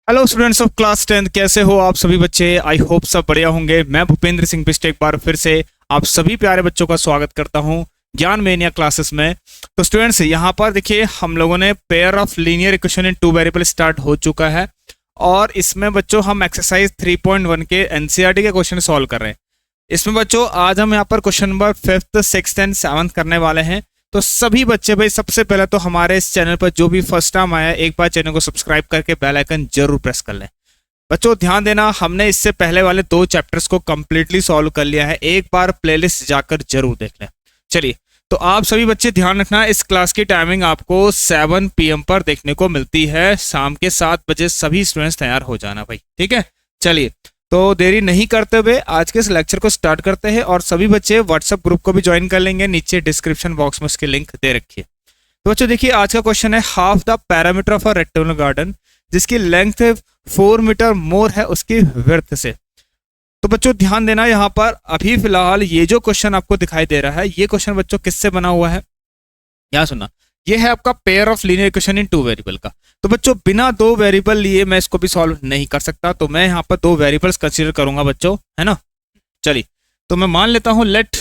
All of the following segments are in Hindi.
हेलो स्टूडेंट्स ऑफ क्लास 10, कैसे हो आप सभी बच्चे। आई होप सब बढ़िया होंगे। मैं भूपेंद्र सिंह बिष्ट एक बार फिर से आप सभी प्यारे बच्चों का स्वागत करता हूं ज्ञान मेनिया क्लासेस में। तो स्टूडेंट्स यहाँ पर देखिए हम लोगों ने pair of linear equation in two variable start हो चुका है और इसमें बच्चों हम एक्सरसाइज 3.1 के एनसीईआरटी के क्वेश्चन सॉल्व कर रहे हैं। इसमें बच्चों आज हम यहाँ पर question number 5th, 6th and 7th करने वाले हैं। तो सभी बच्चे भाई सबसे पहले तो हमारे इस चैनल पर जो भी फर्स्ट टाइम आया एक बार चैनल को सब्सक्राइब करके बेल आइकन जरूर प्रेस कर लें। बच्चों ध्यान देना, हमने इससे पहले वाले 2 चैप्टर्स को कंप्लीटली सॉल्व कर लिया है, एक बार प्लेलिस्ट जाकर जरूर देख लें। चलिए तो आप सभी बच्चे ध्यान रखना, इस क्लास की टाइमिंग आपको 7 PM पर देखने को मिलती है। शाम के 7 बजे सभी स्टूडेंट्स तैयार हो जाना भाई, ठीक है। चलिए तो देरी नहीं करते हुए आज के इस लेक्चर को स्टार्ट करते हैं और सभी बच्चे व्हाट्सएप ग्रुप को भी ज्वाइन कर लेंगे, नीचे डिस्क्रिप्शन बॉक्स में उसकी लिंक दे रखी है। तो बच्चों देखिए आज का क्वेश्चन है half the parameter of a rectangular garden जिसकी लेंथ 4 मीटर मोर है उसकी विड्थ से। तो बच्चों ध्यान देना, यहाँ पर अभी फिलहाल ये जो क्वेश्चन आपको दिखाई दे रहा है ये क्वेश्चन बच्चों किससे बना हुआ है, यहाँ सुनना। ये है आपका pair of linear equation in 2 variable का। तो बच्चों बिना 2 वेरिएबल लिए मैं इसको भी सॉल्व नहीं कर सकता, तो मैं यहाँ पर 2 वेरिएबल्स कंसीडर करूंगा बच्चों, है ना। चलिए तो मैं मान लेता हूं लेट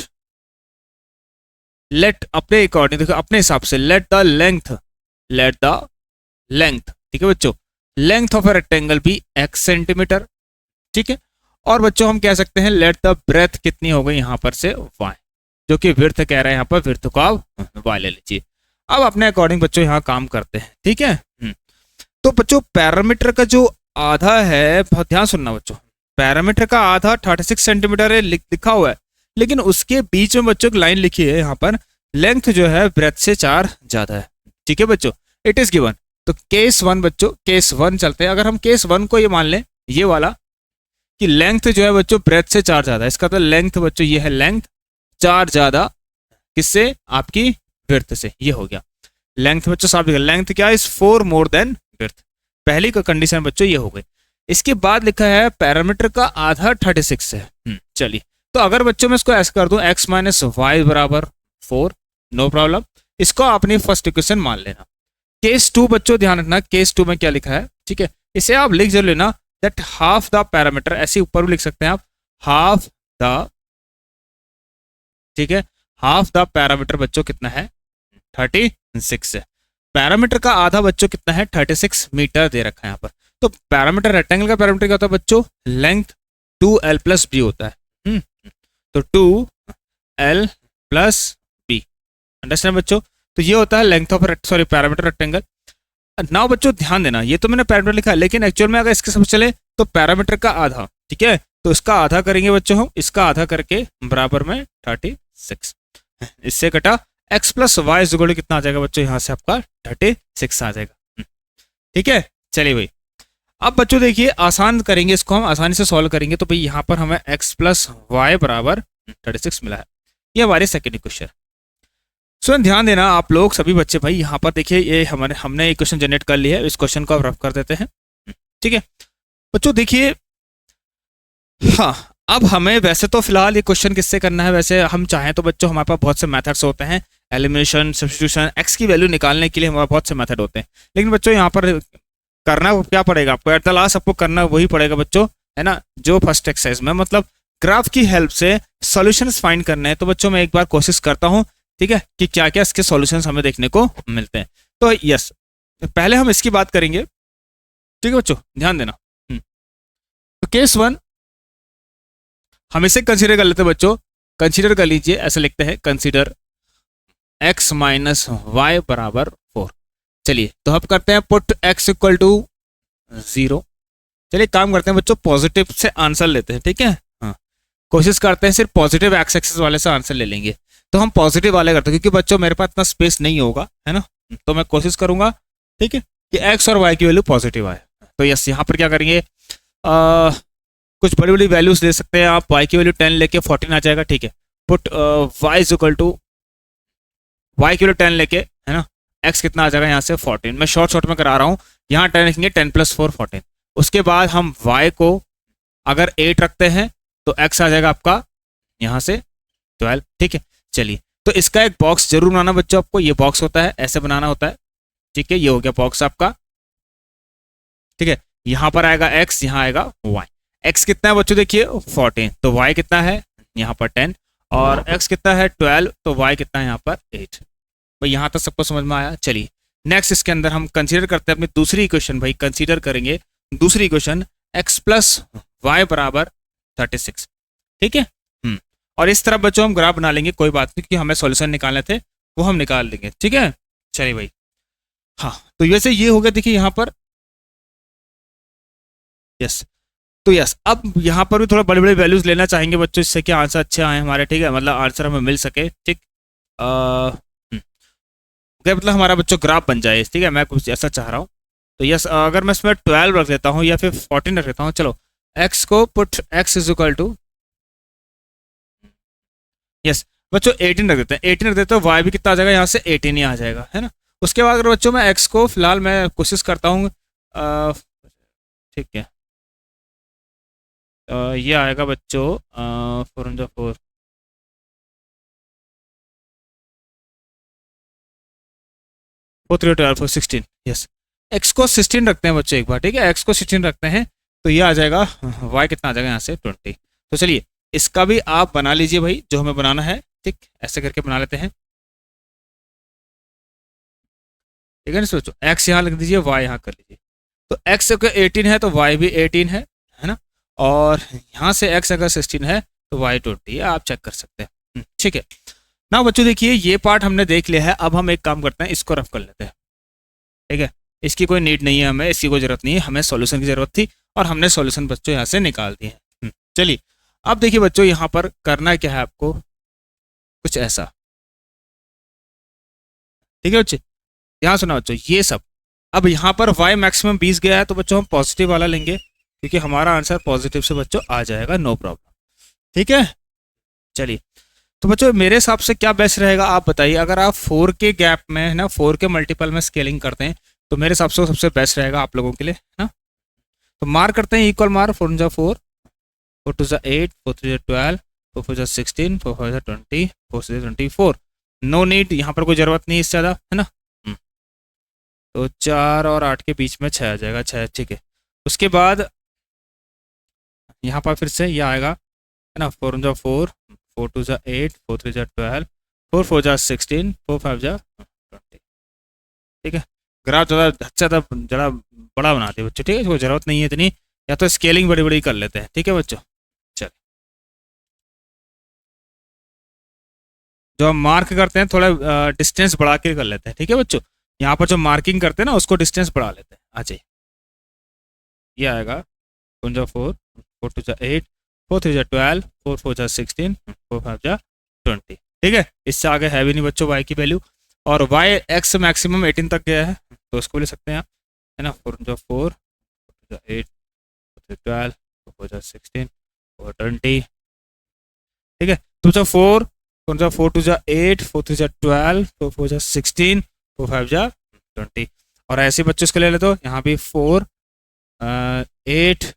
अपने अकॉर्डिंग, देखो अपने हिसाब से लेट द लेंथ, ठीक है बच्चों, लेंथ ऑफ ए रेक्टेंगल भी x सेंटीमीटर, ठीक है। और बच्चों हम कह सकते हैं लेट द ब्रेथ कितनी हो गई यहाँ पर से y, जो कि विड्थ कह रहे हैं, यहाँ पर विड्थ को आप y ले लीजिए। अब अपने अकॉर्डिंग बच्चों यहाँ काम करते हैं, ठीक है। तो बच्चों पैरामीटर का जो आधा है, बहुत ध्यान सुनना बच्चों, पैरामीटर का आधा 36 सेंटीमीटर है लिखा हुआ है, लेकिन उसके बीच में बच्चों की लाइन लिखी है यहाँ पर लेंथ जो है ब्रेथ से 4 ज्यादा है, ठीक है बच्चों। It is given. तो केस 1 बच्चों, केस 1 चलते हैं। अगर हम केस 1 को ये मान लें, ये वाला कि लेंथ जो है बच्चों ब्रेथ से 4 ज्यादा है, इसका तो लेंथ बच्चों ये है लेंथ 4 ज्यादा किससे, आपकी विड्थ से। ये हो गया लेंथ बच्चों साफ लिखा, लेंथ क्या है, इज 4 मोर देन विड्थ। पहली का कंडीशन बच्चों ये हो गई। इसके बाद लिखा है पैरामीटर का आधा 36 है। चलिए तो अगर बच्चों मैं इसको ऐसे कर दूं x माइनस वाई बराबर 4, नो प्रॉब्लम, इसको अपनी फर्स्ट इक्वेशन मान लेना। केस 2 बच्चों ध्यान रखना, केस 2 में क्या लिखा है, ठीक है, इसे आप लिख जरूर लेना दैट हाफ द पैरामीटर, ऐसे ऊपर भी लिख सकते हैं आप, हाफ द, ठीक है, हाफ द पैरामीटर बच्चों कितना है 36 है। पैरामीटर का आधा बच्चों कितना है 36 मीटर दे रखा है यहाँ पर। तो पैरामीटर रेक्टेंगल का पैरामीटर क्या होता है बच्चों, लेंथ 2l प्लस बी होता है। तो 2l प्लस बी, अंडरस्टैंड बच्चों। तो ये होता है length of parameter rectangle. Now बच्चों ध्यान देना, ये तो मैंने पैरामीटर लिखा है, लेकिन एक्चुअल में अगर इसके सब चले तो पैरामीटर का आधा, ठीक है, तो इसका आधा करेंगे बच्चों हम, इसका आधा करके बराबर में 36, इससे कटा x प्लस वाई जुगड़ कितना आ जाएगा बच्चों, यहाँ से आपका 36 आ जाएगा, ठीक है। चलिए भाई अब बच्चों देखिए आसान करेंगे, इसको हम आसानी से सॉल्व करेंगे। तो भाई यहाँ पर हमें x प्लस वाई बराबर 36 मिला है, ये हमारी सेकेंड इक्वेशन। सो ध्यान देना आप लोग सभी बच्चे भाई, यहाँ पर देखिए ये हमने इक्वेशन जनरेट कर ली है, इस क्वेश्चन को आप रफ कर देते हैं, ठीक है बच्चों। देखिए हाँ, अब हमें वैसे तो फिलहाल ये क्वेश्चन किससे करना है, वैसे हम चाहें तो बच्चों हमारे पास बहुत से मेथड्स होते हैं, एलिमिनेशन, सब्स्टिट्यूशन, x की वैल्यू निकालने के लिए हमारे बहुत से मेथड होते हैं, लेकिन बच्चों यहाँ पर करना क्या पड़ेगा आपको, एट द लास्ट आपको करना वही पड़ेगा बच्चों, है ना, जो फर्स्ट एक्सरसाइज में, मतलब ग्राफ की हेल्प से सॉल्यूशंस फाइंड करने हैं। तो बच्चों मैं एक बार कोशिश करता हूँ, ठीक है, कि क्या क्या इसके सॉल्यूशंस हमें देखने को मिलते हैं। तो यस, पहले हम इसकी बात करेंगे, ठीक है बच्चों ध्यान देना। तो केस 1 हम इसे कंसीडर कर लेते हैं बच्चों, कंसीडर कर लीजिए, ऐसे लिखते हैं कंसीडर x माइनस वाई बराबर 4। चलिए तो अब करते हैं पुट x इक्वल टू 0। चलिए काम करते हैं बच्चों, पॉजिटिव से आंसर लेते हैं, ठीक है। हाँ, कोशिश करते हैं सिर्फ पॉजिटिव एक्स एक्सिस वाले से आंसर ले लेंगे। तो हम पॉजिटिव वाले करते हैं क्योंकि बच्चों मेरे पास इतना स्पेस नहीं होगा, है ना, तो मैं कोशिश करूंगा, ठीक है, कि x और y की वैल्यू पॉजिटिव आए। तो यस यहाँ पर क्या करेंगे, कुछ बड़ी बड़ी वैल्यूज दे सकते हैं आप, y की वैल्यू 10 लेके 14 आ जाएगा, ठीक है। Put y is equal to, y की वैल्यू 10 लेके, है ना, x कितना आ जाएगा यहाँ से 14। मैं शॉर्ट में करा रहा हूँ, यहाँ 10 लिखेंगे, 10 प्लस 4 14। उसके बाद हम y को अगर 8 रखते हैं तो x आ जाएगा आपका यहाँ से 12, ठीक है। चलिए तो इसका एक बॉक्स जरूर बनाना बच्चों, आपको ये बॉक्स होता है, ऐसे बनाना होता है, ठीक है, ये हो गया बॉक्स आपका, ठीक है। यहाँ पर आएगा x, यहाँ आएगा y। x कितना है बच्चों देखिए 14, तो y कितना है यहाँ पर 10, और x कितना है 12, तो y कितना है यहाँ पर 8। भाई यहाँ तक सबको समझ में आया। चलिए नेक्स्ट इसके अंदर हम कंसीडर करते हैं अपनी दूसरी इक्वेशन। भाई कंसीडर करेंगे दूसरी इक्वेशन x प्लस वाई बराबर 36। ठीक है। और इस तरह बच्चों हम ग्राफ बना लेंगे, कोई बात नहीं, क्योंकि हमें सॉल्यूशन निकालने थे वो हम निकाल लेंगे। ठीक है। चलिए भाई, हाँ तो वैसे ये हो गया देखिए यहाँ पर, यस। तो यस, अब यहाँ पर भी थोड़ा बड़े बड़े वैल्यूज लेना चाहेंगे बच्चों, जिससे कि आंसर अच्छे आए हमारे। ठीक है, मतलब आंसर हमें मिल सके। ठीक, मतलब हमारा बच्चों ग्राफ बन जाए। ठीक है, मैं कुछ ऐसा चाह रहा हूँ। तो यस, अगर मैं इसमें 12 रख देता हूँ या फिर 14 रख देता हूँ, चलो एक्स को put X is equal to, yes बच्चों 18 रख देते हैं। 18 रख देते हैं, वाई भी कितना आ जाएगा यहाँ से 18 ही आ जाएगा, है ना। उसके बाद अगर बच्चों मैं एक्स को फिलहाल मैं कोशिश करता हूँ, ठीक है, ये आएगा बच्चों 4 4 12 16, यस। एक्स को 16 रखते हैं बच्चों एक बार। ठीक है, एक्स को 16 रखते हैं तो ये आ जाएगा, वाई कितना आ जाएगा यहाँ से 20। तो चलिए इसका भी आप बना लीजिए भाई, जो हमें बनाना है। ठीक, ऐसे करके बना लेते हैं। ठीक है ना सोचो, एक्स यहाँ लिख दीजिए, वाई यहाँ कर लीजिए। तो एक्स अगर 18 है तो वाई भी 18 है ना। और यहाँ से एक्स अगर 16 है तो वाई 20 है, आप चेक कर सकते हैं। ठीक है ना बच्चों, देखिए ये पार्ट हमने देख लिया है। अब हम एक काम करते हैं, इसको रफ कर लेते हैं। ठीक है, इसकी कोई नीड नहीं है हमें, इसकी कोई जरूरत नहीं है, हमें सॉल्यूशन की जरूरत थी और हमने सॉल्यूशन बच्चों यहाँ से निकाल दिए हैं। चलिए अब देखिए बच्चों, यहाँ पर करना क्या है आपको, कुछ ऐसा। ठीक है बच्चे, यहाँ सुना बच्चों, ये सब अब यहाँ पर y मैक्सिमम 20 गया है तो बच्चों हम पॉजिटिव वाला लेंगे, क्योंकि हमारा आंसर पॉजिटिव से बच्चों आ जाएगा, नो प्रॉब्लम। ठीक है। चलिए तो बच्चों मेरे हिसाब से क्या बेस्ट रहेगा आप बताइए। अगर आप 4 के गैप में है ना, 4 के मल्टीपल में स्केलिंग करते हैं तो मेरे हिसाब से सबसे बेस्ट रहेगा आप लोगों के लिए, है ना। तो मार करते हैं, इक्वल मार, 4 जा 4, 4 2 जा 8, 4 3 जा 12, 4 4 जा 16, 4 5 जा 20, 4 6 जा 24। नो नीड, यहाँ पर कोई जरूरत नहीं इससे ज़्यादा, है ना। तो 4 और 8 के बीच में 6 आ जाएगा, 6। ठीक है, उसके बाद यहाँ पर फिर से ये आएगा, है ना, 4 जा 4, 4 2 जा 8, 4 3 जा 12, 4 4 जा 16, 4 5 जा 20। ठीक है, ग्राफ ज़्यादा ज़रा बड़ा बना दिया बच्चों। ठीक है, कोई ज़रूरत नहीं है इतनी, या तो स्केलिंग बड़ी बड़ी कर लेते हैं। ठीक है बच्चों, चल जो हम मार्क करते हैं थोड़ा डिस्टेंस बढ़ा के कर लेते हैं। ठीक है बच्चों, यहाँ पर जो मार्किंग करते हैं ना उसको डिस्टेंस बढ़ा लेते हैं। आ जाइए, ये आएगा 4 जा 4, 4 2 जा 8, 4 3 जा 12, 4 4 जा 16, 4 5 जा 20। ठीक है, इससे आगे है भी नहीं बच्चों वाई की वैल्यू। और वाई एक्स मैक्सिमम 18 तक गया है तो उसको ले सकते हैं आप, है ना। 4 जा 4, 4 जा 8, 4 12, 4 जा 16 और 20। ठीक है, 2 जा 4, 4 जा 4 2 जा 8, 4 3 जा 12, 4 4 जा 16, 4 5 जा 20। और ऐसे बच्चों इसको ले ले, तो यहाँ भी 4 8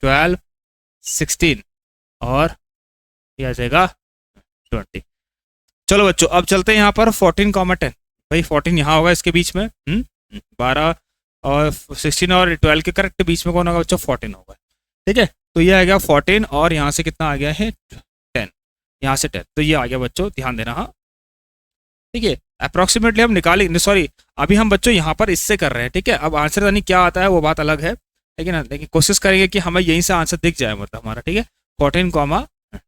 12 16 और ये आ जाएगा 20। चलो बच्चों अब चलते हैं यहाँ पर 14 कॉमा 10। भाई 14 यहाँ होगा इसके बीच में, 12 और 16 और 12 के करेक्ट बीच में कौन होगा बच्चों, 14 होगा। ठीक है, तो ये आ गया 14 और यहाँ से कितना आ गया है 10, यहाँ से 10, तो ये आ गया बच्चों, ध्यान देना। हाँ ठीक है, अप्रोक्सीमेटली हम निकालेंगे, सॉरी अभी हम बच्चों यहाँ पर इससे कर रहे हैं। ठीक है, अब आंसर यानी क्या आता है वो बात अलग है, लेकिन लेकिन कोशिश करेंगे कि हमें यहीं से आंसर दिख जाए, मतलब हमारा। ठीक है, 14 कॉमा 10।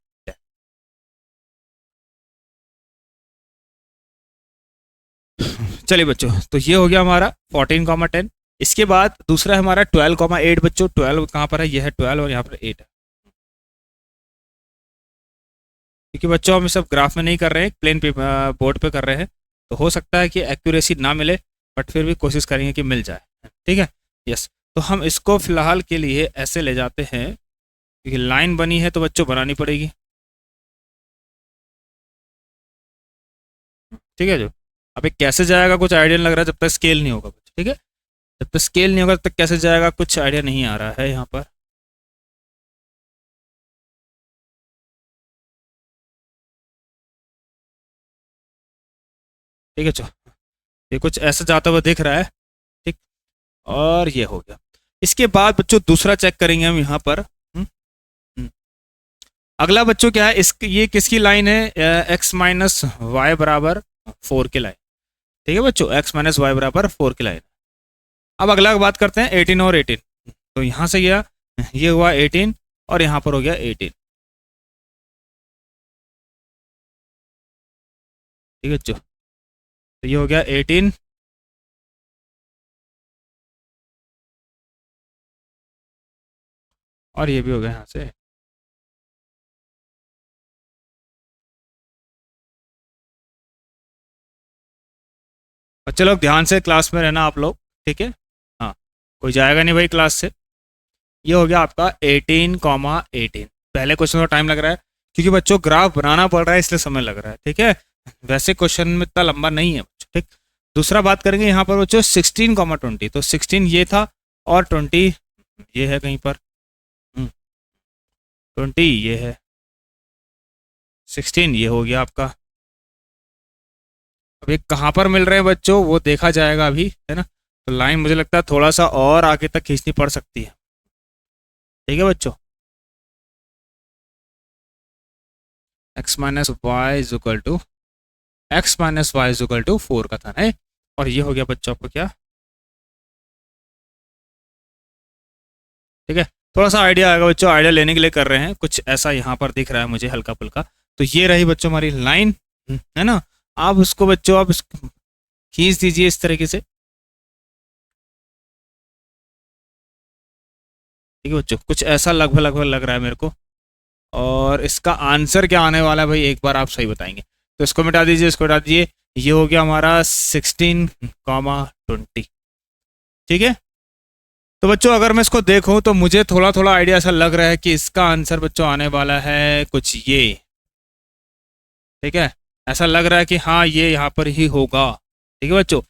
चलिए बच्चों, तो ये हो गया हमारा 14 कॉमा 10। इसके बाद दूसरा है हमारा 12 कॉमा 8 बच्चों। 12 कहाँ पर है, ये है 12 और यहाँ पर 8 है। क्योंकि बच्चों हम सब ग्राफ में नहीं कर रहे हैं, प्लेन बोर्ड पे कर रहे हैं, तो हो सकता है कि एक्यूरेसी ना मिले, बट फिर भी कोशिश करेंगे कि मिल जाए। ठीक है, यस। तो हम इसको फिलहाल के लिए ऐसे ले जाते हैं, क्योंकि लाइन बनी है तो बच्चों बनानी पड़ेगी। ठीक है, जो अब ये कैसे जाएगा कुछ आइडिया नहीं लग रहा है, जब तक स्केल नहीं होगा बच्चों। ठीक है, जब तक स्केल नहीं होगा तब तक कैसे जाएगा कुछ आइडिया नहीं आ रहा है यहाँ पर। ठीक है, चलो ये कुछ ऐसा जाता हुआ दिख रहा है। ठीक, और ये हो गया। इसके बाद बच्चों दूसरा चेक करेंगे हम यहाँ पर। हम्म। अगला बच्चों क्या है, इस ये किसकी लाइन है, एक्स माइनस वाई बराबर 4 की लाइन। ठीक है बच्चों, एक्स माइनस वाई बराबर 4 की लाइन। अब अगला बात करते हैं 18 और 18। तो यहाँ से गया, ये हुआ 18 और यहाँ पर हो गया 18। ठीक है बच्चों, तो ये हो गया 18 और ये भी हो गया यहाँ से। बच्चे लोग ध्यान से क्लास में रहना आप लोग, ठीक है। हाँ, कोई जाएगा नहीं भाई क्लास से। ये हो गया आपका 18,18। पहले क्वेश्चन में टाइम लग रहा है क्योंकि बच्चों ग्राफ बनाना पड़ रहा है, इसलिए समय लग रहा है, ठीक है। वैसे क्वेश्चन में इतना लंबा नहीं है बच्चों, ठीक। दूसरा बात करेंगे यहाँ पर बच्चों 16,20। तो 16 ये था और 20 ये है कहीं पर, 20 ये है, 16 ये हो गया आपका। अब ये कहाँ पर मिल रहे हैं बच्चों वो देखा जाएगा अभी, है ना। तो लाइन मुझे लगता है थोड़ा सा और आगे तक खींचनी पड़ सकती है। ठीक है बच्चों, x minus Y is equal to X minus Y is equal to 4 का था ना। और ये हो गया बच्चों आपको क्या, ठीक है। थोड़ा सा आइडिया आएगा बच्चों, आइडिया लेने के लिए कर रहे हैं, कुछ ऐसा यहाँ पर दिख रहा है मुझे हल्का फुल्का। तो ये रही बच्चों हमारी लाइन, है ना। आप उसको बच्चों आप खींच दीजिए इस तरीके से। ठीक है बच्चों, कुछ ऐसा लगभग लगभग लग रहा है मेरे को। और इसका आंसर क्या आने वाला है भाई, एक बार आप सही बताएंगे। तो इसको मिटा दीजिए, इसको मिटा दीजिए। ये हो गया हमारा 16,20। ठीक है। तो बच्चों अगर मैं इसको देखूं तो मुझे थोड़ा थोड़ा आइडिया ऐसा लग रहा है कि इसका आंसर बच्चों आने वाला है कुछ ये। ठीक है, ऐसा लग रहा है कि हाँ ये यहाँ पर ही होगा। ठीक है बच्चों,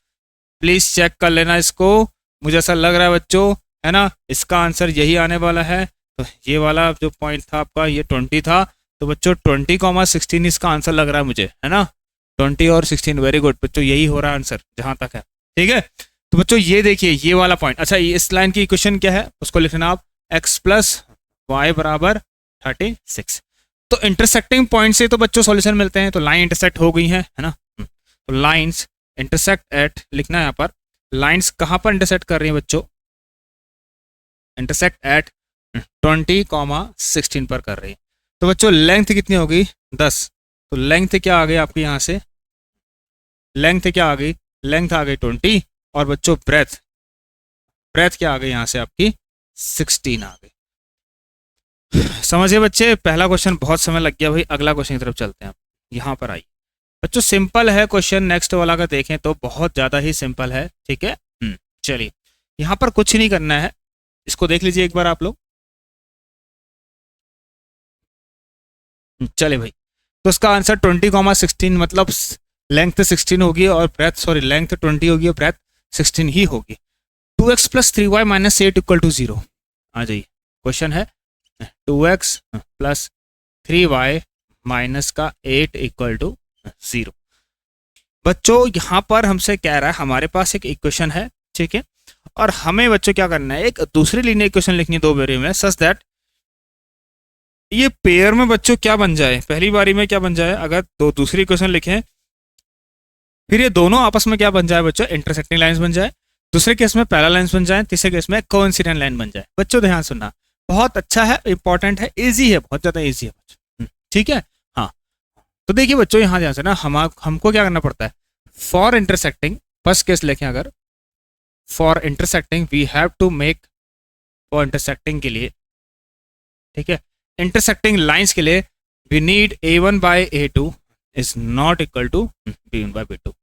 प्लीज चेक कर लेना इसको। मुझे ऐसा लग रहा है बच्चों, है ना, इसका आंसर यही आने वाला है। तो ये वाला जो पॉइंट था आपका ये 20 था। तो बच्चों 20,16 इसका आंसर लग रहा है मुझे, है ना। 20 और 16, वेरी गुड बच्चों, यही हो रहा है आंसर जहां तक है। ठीक है, तो बच्चों ये देखिए ये वाला पॉइंट। अच्छा, इस लाइन की इक्वेशन क्या है उसको लिखना आप, x प्लस वाई बराबर 36। तो इंटरसेक्टिंग पॉइंट से तो बच्चों सॉल्यूशन मिलते हैं। तो लाइन इंटरसेक्ट हो गई है ना। तो लाइंस इंटरसेक्ट एट, लिखना है यहाँ पर, लाइंस कहाँ पर इंटरसेक्ट कर रही हैं बच्चों, इंटरसेक्ट एट 20,16 पर कर रही है। तो बच्चों लेंथ कितनी होगी, 10। तो लेंथ क्या आ गई आपकी यहाँ से, लेंथ क्या आ गई, लेंथ आ गई 20। और बच्चों ब्रेथ, ब्रेथ क्या आ गई यहाँ से आपकी 16 आ गई। समझिए बच्चे, पहला क्वेश्चन बहुत समय लग गया भाई। अगला क्वेश्चन की तरफ चलते हैं, यहाँ पर आई बच्चों। सिंपल है क्वेश्चन, नेक्स्ट वाला का देखें तो बहुत ज्यादा ही सिंपल है। ठीक है, चलिए यहाँ पर कुछ नहीं करना है, इसको देख लीजिए एक बार आप लोग। चले भाई, तो इसका आंसर 20,16 मतलब लेंथ 16 होगी और ब्रेथ, सॉरी लेंथ 20 होगी और ब्रेथ 16 ही होगी। 2x plus 3y minus 8 equal to 0। आ जाइए, क्वेश्चन है 2x प्लस 3y माइनस का 8 इक्वल टू 0। बच्चों यहाँ पर हमसे कह रहा है हमारे पास एक इक्वेशन है, ठीक है। और हमें बच्चों क्या करना है, एक दूसरी लीनियर इक्वेशन लिखनी है दो बारी में, सच दैट ये पेयर में बच्चों क्या बन जाए, पहली बारी में क्या बन जाए, अगर दो दूसरी इक्वेशन लिखें फिर ये दोनों आपस में क्या बन जाए बच्चों, इंटरसेक्टिंग लाइंस बन जाए। दूसरे केस में पैरेलल लाइंस बन जाए, तीसरे केस में कोइंसिडेंट लाइन बन जाए। बच्चों ध्यान सुनना, बहुत अच्छा है, इंपॉर्टेंट है, इजी है, बहुत ज्यादा इजी है बच्चों। ठीक है, हाँ। तो देखिए बच्चों यहाँ ध्यान से ना, हमको क्या करना पड़ता है, फॉर इंटरसेक्टिंग, फर्स्ट केस लेखें अगर, for intersecting we have to make, for intersecting के लिए, ठीक है, इंटरसेक्टिंग लाइंस के लिए we need a1 by a2 is not equal to b1 by b2।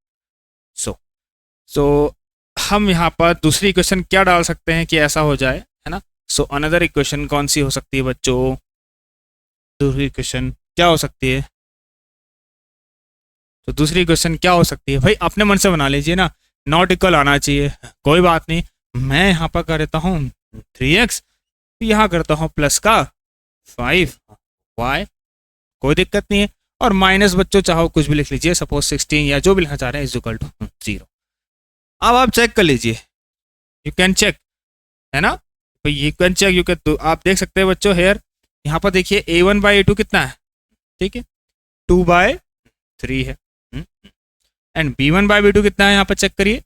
So हम यहाँ पर दूसरी इक्वेशन क्या डाल सकते हैं कि ऐसा हो जाए, है ना। सो अनदर इक्वेशन कौन सी हो सकती है बच्चों, दूसरी इक्वेशन क्या हो सकती है, तो दूसरी इक्वेशन क्या हो सकती है भाई, अपने मन से बना लीजिए ना, नॉट इक्वल आना चाहिए, कोई बात नहीं। मैं यहाँ पर कर देता हूँ 3x, यहाँ करता हूँ प्लस का 5y, कोई दिक्कत नहीं है। और माइनस बच्चों चाहो कुछ भी लिख लीजिए, सपोज 16 या जो भी लिखना चाह रहे हैं, इज इक्वल टू 0। अब आप चेक कर लीजिए, यू कैन चेक, है ना। तो you can check, you can, तो आप देख सकते हैं बच्चों हेयर यहाँ पर देखिए a1/a2 कितना है, ठीक है 2/3 है, एंड b1/b2 कितना है यहाँ पर चेक करिए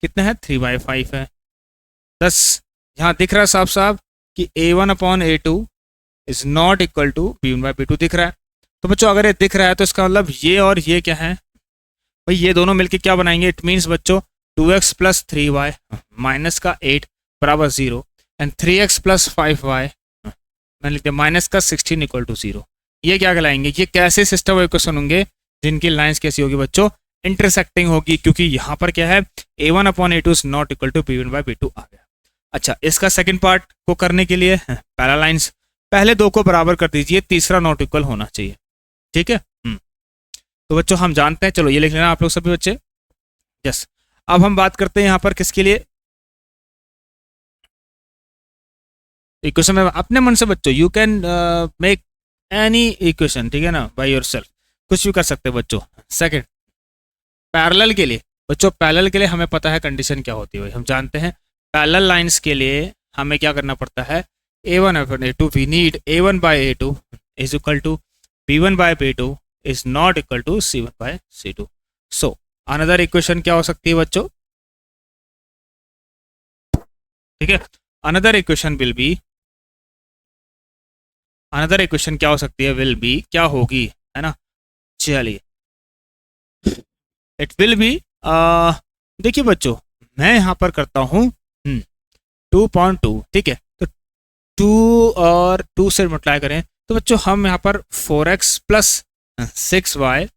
कितना है 3/5 है। बस यहाँ दिख रहा है साफ साफ कि a1/a2 is not equal to b1/b2 दिख रहा है। तो बच्चों अगर ये दिख रहा है तो इसका मतलब ये और ये क्या है भाई, ये दोनों मिलके क्या बनाएंगे, इट मीन्स बच्चों 2x + 3y माइनस का 8 बराबर 0 एंड 3x + 5y मैंने लिख दिया माइनस का 16 इक्वल टू 0। ये क्या कहलाएंगे, ये कैसे सिस्टम ऑफ इक्वेशन होंगे जिनकी लाइंस कैसी होगी बच्चों, इंटरसेक्टिंग होगी, क्योंकि यहाँ पर क्या है a1/a2 is not equal to b1/b2 आ गया। अच्छा, इसका सेकंड पार्ट को करने के लिए पहला लाइंस पहले दो को बराबर कर दीजिए, तीसरा नॉट इक्वल होना चाहिए, ठीक है। तो बच्चों हम जानते हैं, चलो ये लिख लेना आप लोग सभी बच्चे। यस, अब हम बात करते हैं यहाँ पर किसके लिए, इक्वेशन में अपने मन से बच्चों you can make any equation, ठीक है ना, बाय योरसेल्फ, कुछ भी कर सकते हैं बच्चों। सेकंड, पैरेलल के लिए बच्चों, पैरेलल के लिए हमें पता है कंडीशन क्या होती है भाई, हम जानते हैं पैरेलल लाइंस के लिए हमें क्या करना पड़ता है, a1/a2 we need a1/a2 is equal to b1/b2 is not equal to c1/c2। So another equation क्या हो सकती है बच्चों, ठीक है, another equation will be, another equation क्या हो सकती है, विल बी क्या होगी, है ना, चलिए इट विल बी, देखिए बच्चों मैं यहाँ पर करता हूँ 2.2, ठीक है, तो 2 और 2 से मल्टीप्लाई करें तो बच्चों हम यहाँ पर 4x + 6y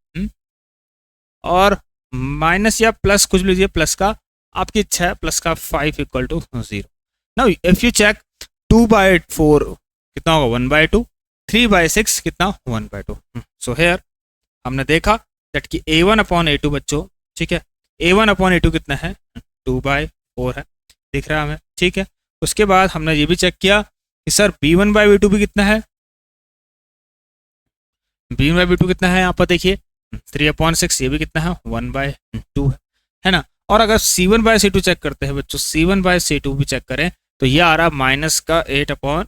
और माइनस या प्लस कुछ भी लीजिए, प्लस का आपकी इच्छा है, प्लस का 5 equal to 0। Now if you check 2/4 कितना होगा 1/2, 3/6 कितना 1/2। सो हेयर हमने देखा दैट कि a1/a2 बच्चों, ठीक है, a1/a2 कितना है 2/4 है, दिख रहा है हमें, ठीक है। उसके बाद हमने ये भी चेक किया कि सर b1/b2 भी कितना है, b1/b2 कितना है यहाँ पर देखिए 3/6, ये भी कितना है 1/2 है ना। और अगर c1/c2 चेक करते हैं बच्चों, c1/c2 भी चेक करें तो ये आ रहा माइनस का 8/5।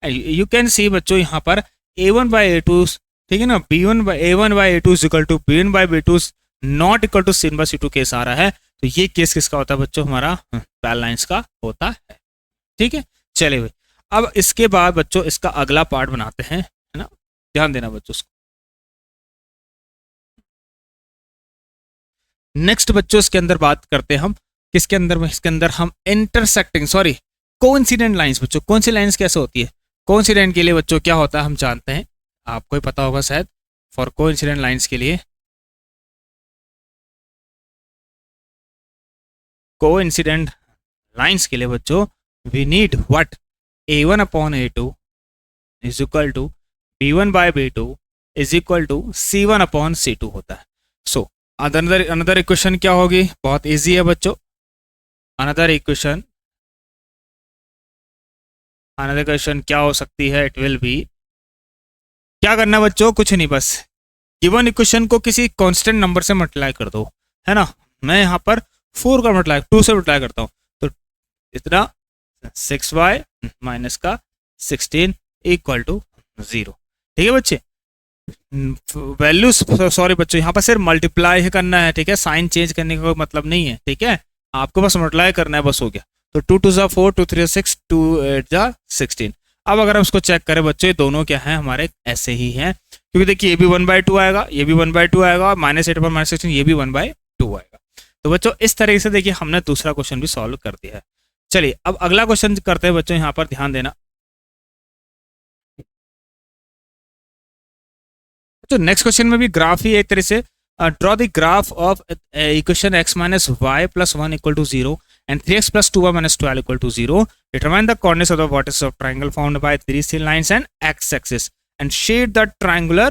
यू कैन सी बच्चों यहाँ पर a1/a2, ठीक है ना, a1/a2 is equal to b1/b2 not equal to c1/c2 case आ रहा है। तो ये केस किसका होता है बच्चों, हमारा पैरेलल लाइंस का होता है, ठीक है। चलिए भाई, अब इसके बाद बच्चों इसका अगला पार्ट बनाते हैं, है ना, ध्यान देना बच्चों उसको। नेक्स्ट बच्चों इसके अंदर बात करते हैं हम किसके अंदर, इसके अंदर हम इंटरसेक्टिंग, सॉरी कोइंसिडेंट लाइंस बच्चों, कौन सी लाइंस कैसे होती है, कोइंसिडेंट के लिए बच्चों क्या होता है हम जानते हैं, आपको ही पता होगा शायद। फॉर कोइंसिडेंट लाइंस के लिए, कोइंसिडेंट लाइंस के लिए बच्चों we need what, a1/a2 is equal to b1/b2 is equal to c1/c2 होता है। सो अनदर इक्वेशन क्या होगी, बहुत इजी है बच्चों, अनदर इक्वेशन क्या हो सकती है, इट विल बी, क्या करना है बच्चों, कुछ नहीं, बस गिवन इक्वेशन को किसी कांस्टेंट नंबर से मल्टीप्लाई कर दो, है ना। मैं यहाँ पर 4 का मल्टीप्लाई 2 से मल्टीप्लाई करता हूँ तो इतना 6y माइनस का 16 इक्वल टू 0, ठीक है बच्चे। वैल्यूज, सॉरी बच्चों यहाँ पर सिर्फ मल्टीप्लाई ही करना है, ठीक है, साइन चेंज करने का कोई मतलब नहीं है, ठीक है, आपको बस मल्टीप्लाई करना है, बस हो गया। तो 2 2 ज़ा 4, 2 3 6, 2 8 ज़ा 16। अब अगर हम इसको चेक करें बच्चों, ये दोनों क्या हैं हमारे ऐसे ही हैं, क्योंकि देखिए ये भी 1/2 आएगा, ये भी 1/2 आएगा, और -8/16 ये भी 1/2 आएगा। तो बच्चों इस तरीके से देखिए हमने दूसरा क्वेश्चन भी सॉल्व कर दिया है। चलिए अब अगला क्वेश्चन करते हैं बच्चों, यहाँ पर ध्यान देना। तो नेक्स्ट क्वेश्चन में भी ग्राफ ही एक तरह से, draw the graph of equation x - y + 1 = 0 and 3x + 2y - 12 = 0. Determine the coordinates of the vertices of triangle formed by three thin lines and x-axis and shade the triangular.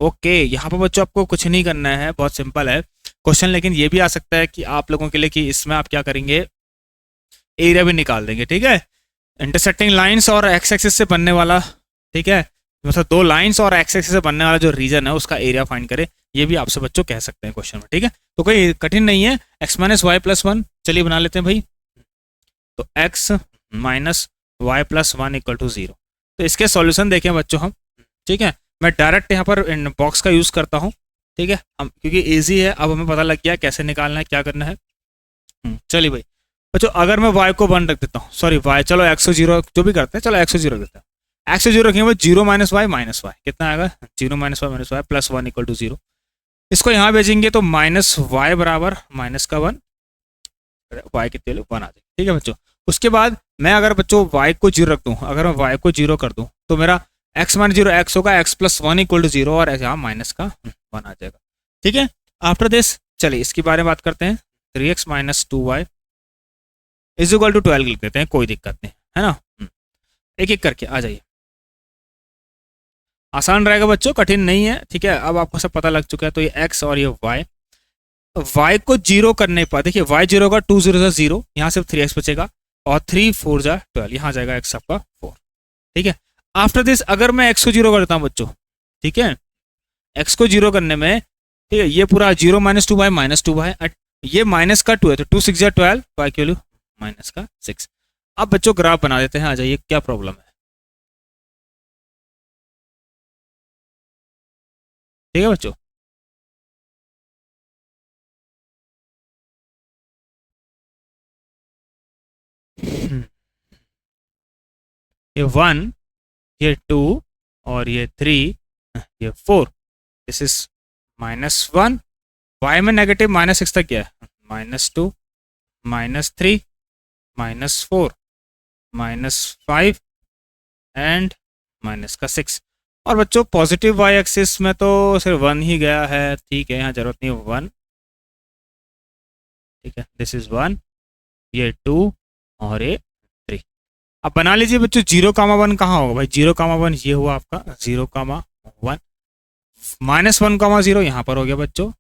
Okay, यहाँ पर बच्चों आपको कुछ नहीं करना है, बहुत सिंपल है क्वेश्चन, लेकिन ये भी आ सकता है कि आप लोगों के लिए कि इसमें आप क्या करेंगे, एरिया भी निकाल देंगे, ठीक है, इंटरसेक्टिंग लाइंस और एक्स एक्सिस से बनने वाला, ठीक है, मतलब दो लाइंस और एक्स एक्सिस से बनने वाला जो रीजन है उसका एरिया फाइंड करें, ये भी आपसे बच्चों कह सकते हैं क्वेश्चन में, ठीक है। तो कोई कठिन नहीं है, x - y + 1, चलिए बना लेते हैं भाई। तो x minus Y plus one equal to 0। तो इसके सॉल्यूशन देखें बच्चों हम, ठीक है। मैं डायरेक्ट यहाँ पर बॉक्स का यूज़ करता हूँ, ठीक है, हम क्योंकि ईजी है, अब हमें पता लग गया कैसे निकालना है, क्या करना है। चलिए भाई बच्चों, अगर मैं y को 1 रख देता हूँ, सॉरी y, चलो x को 0 जो भी करते हैं, चलो x को 0 रख देते हैं। x को 0 रखेंगे 0 माइनस वाई माइनस वाई, कितना आएगा 0 minus Y plus 1 equal to 0। इसको यहाँ भेजेंगे तो माइनस वाई बराबर माइनस का 1, y कितने 1 आ जाएगी, ठीक है बच्चों। उसके बाद मैं अगर बच्चों y को 0 रख दूँ, अगर मैं y को 0 कर दूँ तो मेरा x माइनस 0 x होगा, x प्लस 1 इक्वल टू 0, और यहाँ माइनस का 1 आ जाएगा, ठीक है। आफ्टर दिस चलिए इसके बारे में बात करते हैं। 3x minus 2y is equal to 12 लिख देते हैं, कोई दिक्कत नहीं है ना। एक एक करके आ जाइए, आसान रहेगा बच्चों, कठिन नहीं है, ठीक है। अब आपको सब पता लग चुका है, तो ये x और ये y को 0 करने पर देखिए y 0 का 2 0 0, यहाँ सिर्फ 3x बचेगा, और 3 4 जा 12, यहाँ जाएगा x आपका 4, ठीक है। आफ्टर दिस अगर मैं x को 0 कर देता हूँ बच्चों, ठीक है, x को 0 करने में, ठीक है, ये पूरा 0 माइनस 2y माइनस 2y, ये माइनस का 2 है, तो 2 6 जा 12, y की वैल्यू माइनस का 6। अब बच्चों ग्राफ बना देते हैं, आ जाइए, क्या प्रॉब्लम है, ठीक है बच्चों। ये 1, ये 2, और ये 3, ये 4, दिस इज -1, y में नेगेटिव -6 तक गया है, -2 -3 -4 -5 एंड माइनस का 6। और बच्चों पॉजिटिव y एक्सिस में तो सिर्फ 1 ही गया है, ठीक है, यहाँ जरूरत नहीं है 1, ठीक है, दिस इज 1, ये 2 और ये 3। अब बना लीजिए बच्चों 0,1 कहाँ होगा भाई, 0,1 ये हुआ आपका 0,1, -1,0 यहाँ पर हो गया बच्चों,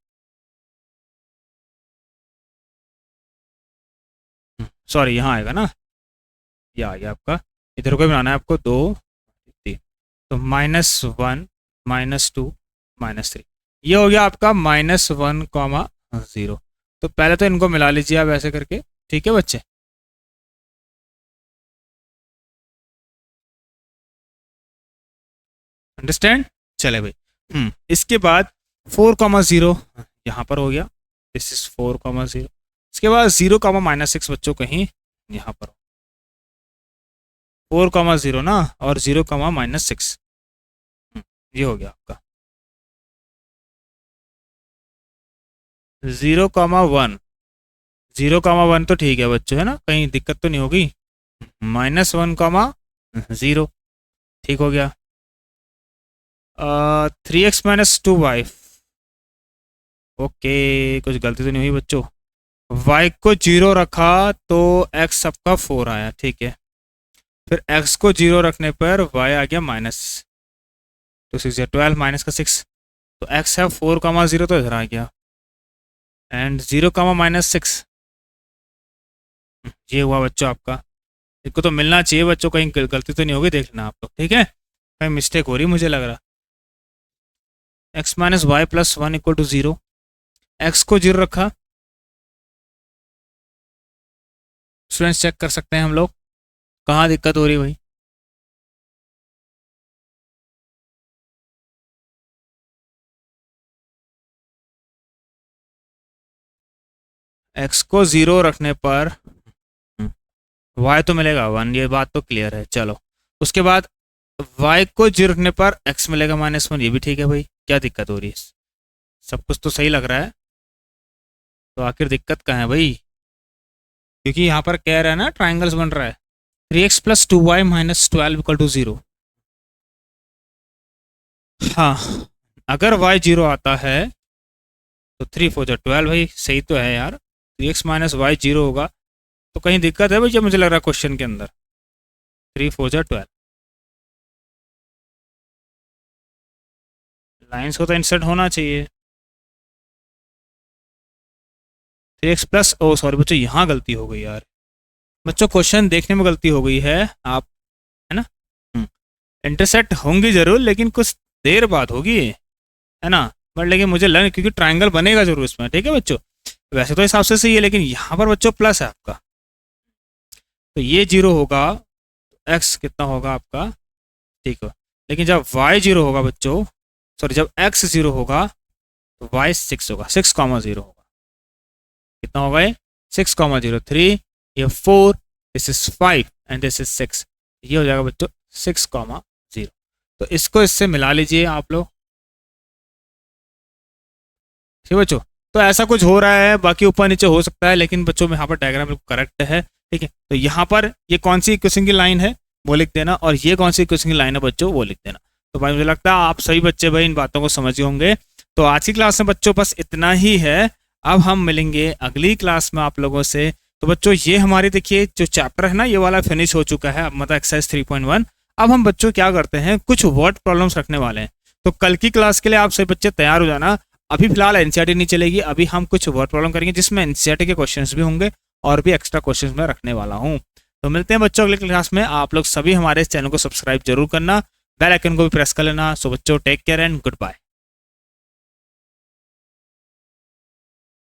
सॉरी यहाँ आएगा ना, ये आ गया आपका, इधर को बनाना है आपको 2 3, तो -1 -2 -3, ये हो गया आपका -1,0। तो पहले तो इनको मिला लीजिए आप ऐसे करके, ठीक है बच्चे। अंडरस्टैंड, चले भाई। इसके बाद 4,0 यहाँ पर हो गया, दिस इज 4,0। इसके बाद 0,-6 बच्चों कहीं यहाँ पर 4,0 ना, और 0,-6, ये हो गया आपका 0,1, 0,1 तो ठीक है बच्चों, है ना, कहीं दिक्कत तो नहीं होगी। -1,0, ठीक हो गया। 3x माइनस 2y, ओके, कुछ गलती तो नहीं हुई बच्चों। y को 0 रखा तो x सबका 4 आया, ठीक है। फिर x को 0 रखने पर y आ गया माइनस, तो 6 या 12 माइनस का 6, तो x है 4,0 तो इधर आ गया, एंड 0,-6, ये हुआ बच्चों आपका। इसको तो मिलना चाहिए बच्चों, कहीं गलती तो नहीं होगी, देख लेना आप लोग, ठीक है, कहीं मिस्टेक हो रही मुझे लग रहा। x minus Y plus 1 equal to 0, x को 0 रखा, स्टूडेंट्स चेक कर सकते हैं हम लोग कहाँ दिक्कत हो रही है भाई। x को 0 रखने पर y तो मिलेगा 1, ये बात तो क्लियर है, चलो। उसके बाद y को 0 रखने पर x मिलेगा -1, ये भी ठीक है भाई, क्या दिक्कत हो रही है, सब कुछ तो सही लग रहा है, तो आखिर दिक्कत कहाँ है भाई, क्योंकि यहाँ पर कह रहा है ना ट्राइंगल्स बन रहा है। 3x plus 2y minus 12 equal to 0, हाँ, अगर y 0 आता है तो 3 4 जा 12 भाई, सही तो है यार, 3x माइनस वाई 0 होगा, तो कहीं दिक्कत है भाई, मुझे लग रहा है क्वेश्चन के अंदर। 3 4 जा 12, लाइन्स को तो इंसर्ट होना चाहिए। 3x प्लस, ओ सॉरी बच्चों, यहाँ गलती हो गई यार बच्चों, क्वेश्चन देखने में गलती हो गई है आप, है ना, इंटरसेक्ट होंगी जरूर, लेकिन कुछ देर बाद होगी, है ना, बट लेकिन मुझे लग, क्योंकि ट्राइंगल बनेगा जरूर इसमें, ठीक है बच्चों, वैसे तो हिसाब से सही है, लेकिन यहाँ पर बच्चों प्लस है आपका, तो ये 0 होगा, x कितना होगा आपका, ठीक है। लेकिन जब y 0 होगा बच्चों, सॉरी जब x 0 होगा तो y 6 होगा, 6,0 होगा। कितना होगा ये, 6,0, 3, ये 4, this is 5 and this is 6, ये हो जाएगा बच्चों 6,0। तो इसको इससे मिला लीजिए आप लोग, ठीक बच्चों। तो ऐसा कुछ हो रहा है, बाकी ऊपर नीचे हो सकता है, लेकिन बच्चों में यहाँ पर डायग्राम बिल्कुल करेक्ट है, ठीक है। तो यहाँ पर ये कौन सी इक्वेशन की लाइन है वो लिख देना, और ये कौन सी इक्वेशन की लाइन है बच्चों वो लिख देना। तो भाई मुझे लगता है आप सभी बच्चे भाई इन बातों को समझ होंगे। तो आज की क्लास में बच्चों बस इतना ही है, अब हम मिलेंगे अगली क्लास में आप लोगों से। तो बच्चों ये हमारी देखिए जो चैप्टर है ना ये वाला फिनिश हो चुका है, मतलब एक्सरसाइज 3.1। अब हम बच्चों क्या करते हैं, कुछ वर्ड प्रॉब्लम्स रखने वाले हैं। तो कल की क्लास के लिए आप सभी बच्चे तैयार हो जाना। अभी फिलहाल एनसीईआरटी नहीं चलेगी, अभी हम कुछ वर्ड प्रॉब्लम करेंगे जिसमें एनसीईआरटी के क्वेश्चंस भी होंगे और भी एक्स्ट्रा क्वेश्चंस मैं रखने वाला हूँ। तो मिलते हैं बच्चों अगली क्लास में। आप लोग सभी हमारे इस चैनल को सब्सक्राइब जरूर करना, बेल आइकन को भी प्रेस कर लेना। सो बच्चों take care and good bye.